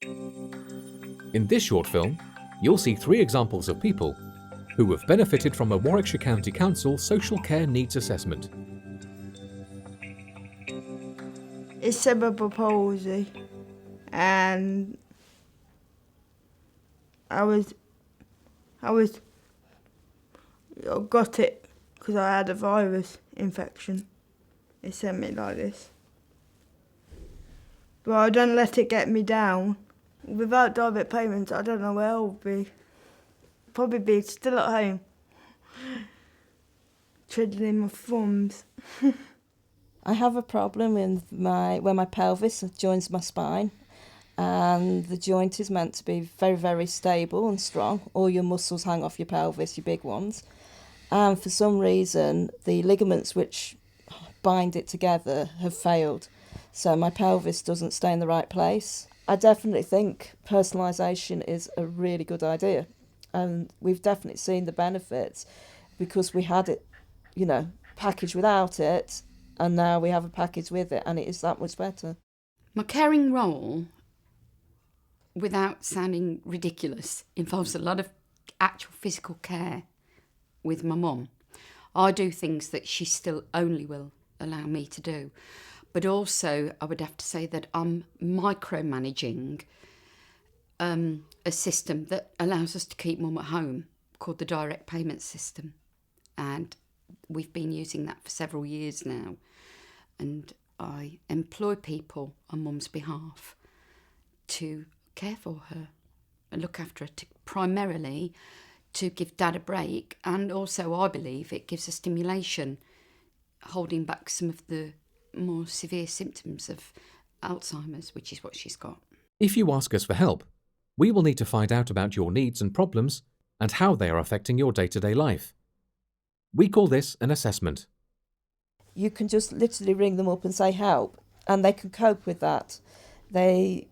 In this short film, you'll see 3 examples of people who have benefited from a Warwickshire County Council Social Care Needs Assessment. It's cerebral palsy, and I got it because I had a virus infection. It sent me like this. But I don't let it get me down. Without direct payments, I don't know where I'll be. Probably be still at home, twiddling my thumbs. I have a problem with where my pelvis joins my spine, and the joint is meant to be very, very stable and strong. All your muscles hang off your pelvis, your big ones. And for some reason, the ligaments which bind it together have failed. So my pelvis doesn't stay in the right place. I definitely think personalisation is a really good idea. And we've definitely seen the benefits because we had it, packaged without it, and now we have a package with it, and it is that much better. My caring role, without sounding ridiculous, involves a lot of actual physical care with my mum. I do things that she still only will allow me to do. But also, I would have to say that I'm micromanaging a system that allows us to keep mum at home, called the direct payment system. And we've been using that for several years now. And I employ people on mum's behalf to care for her and look after her, primarily to give dad a break. And also, I believe it gives a stimulation, holding back some of the more severe symptoms of Alzheimer's, which is what she's got. If you ask us for help, we will need to find out about your needs and problems and how they are affecting your day-to-day life. We call this an assessment. You can just literally ring them up and say help, and they can cope with that. The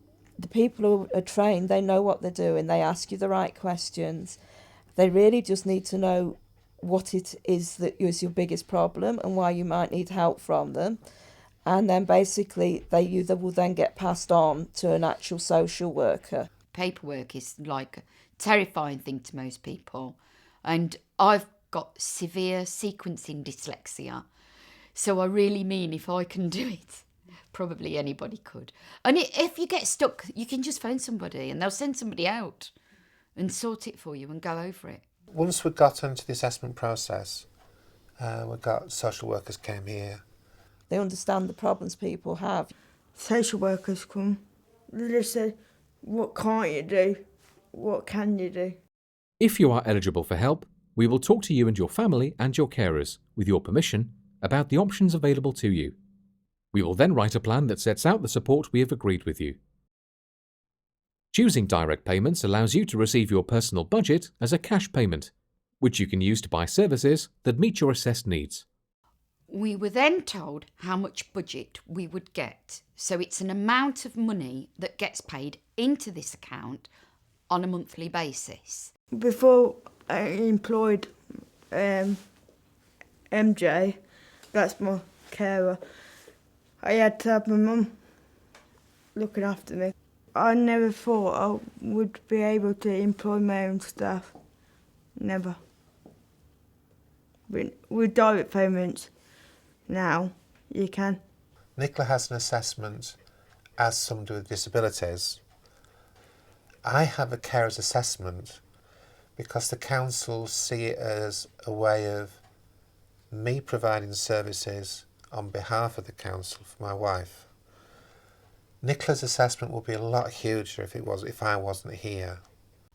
people who are trained, they know what they're doing. They ask you the right questions. They really just need to know what it is that is your biggest problem and why you might need help from them. And then basically you will then get passed on to an actual social worker. Paperwork is like a terrifying thing to most people. And I've got severe sequencing dyslexia. So I really mean, if I can do it, probably anybody could. And if you get stuck, you can just phone somebody and they'll send somebody out and sort it for you and go over it. Once we got into the assessment process, we got social workers came here. They understand the problems people have. Social workers come. They just say, what can't you do? What can you do? If you are eligible for help, we will talk to you and your family and your carers, with your permission, about the options available to you. We will then write a plan that sets out the support we have agreed with you. Choosing direct payments allows you to receive your personal budget as a cash payment, which you can use to buy services that meet your assessed needs. We were then told how much budget we would get. So it's an amount of money that gets paid into this account on a monthly basis. Before I employed MJ, that's my carer, I had to have my mum looking after me. I never thought I would be able to employ my own staff. Never. With direct payments now, you can. Nicola has an assessment as somebody with disabilities. I have a carer's assessment because the council see it as a way of me providing services on behalf of the council for my wife. Nicola's assessment would be a lot huger if I wasn't here.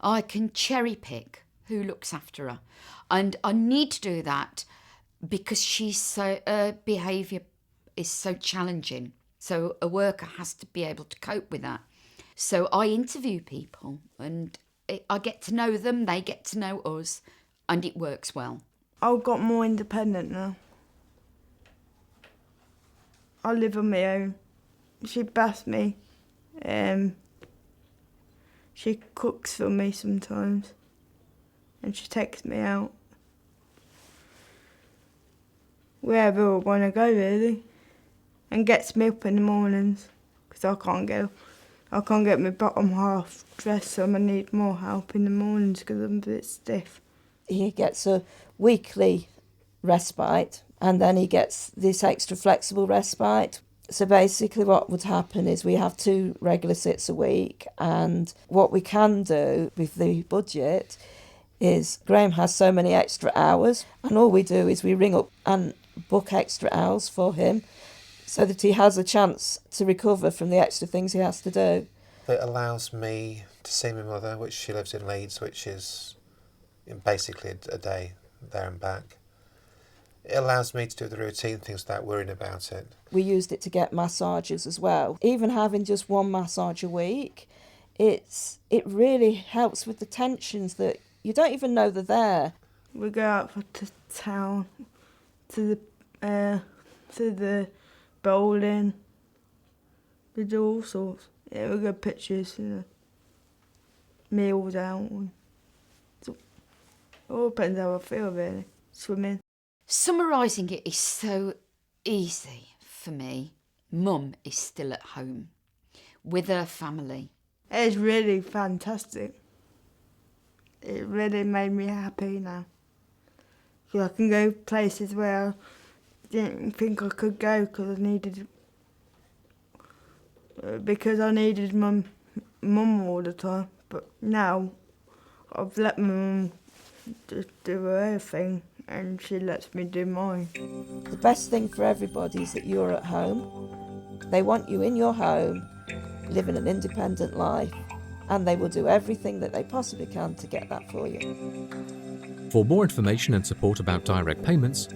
I can cherry pick who looks after her, and I need to do that because her behaviour is so challenging. So a worker has to be able to cope with that. So I interview people, and I get to know them, they get to know us, and it works well. I've got more independent now. I live on my own. She baths me. She cooks for me sometimes. And she takes me out. Wherever I want to go, really. And gets me up in the mornings, because I can't go I can't get my bottom half dressed, so I need more help in the mornings because I'm a bit stiff. He gets a weekly respite, and then he gets this extra flexible respite. So basically what would happen is we have 2 regular sits a week, and what we can do with the budget is Graham has so many extra hours, and all we do is we ring up and book extra hours for him so that he has a chance to recover from the extra things he has to do. It allows me to see my mother, which she lives in Leeds, which is basically a day there and back. It allows me to do the routine things without worrying about it. We used it to get massages as well. Even having just 1 massage a week, it really helps with the tensions that you don't even know they're there. We go out to town, to the bowling. We do all sorts. Yeah, we go pictures, meals out. So, it all depends how I feel, really. Swimming. Summarising it is so easy for me. Mum is still at home with her family. It's really fantastic. It really made me happy now. 'Cause I can go places where I didn't think I could go because I needed my mum all the time. But now I've let my mum just do her thing and she lets me do mine. The best thing for everybody is that you're at home. They want you in your home, living an independent life, and they will do everything that they possibly can to get that for you. For more information and support about direct payments,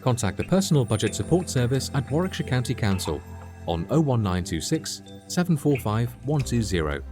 contact the Personal Budget Support Service at Warwickshire County Council on 01926 745 120.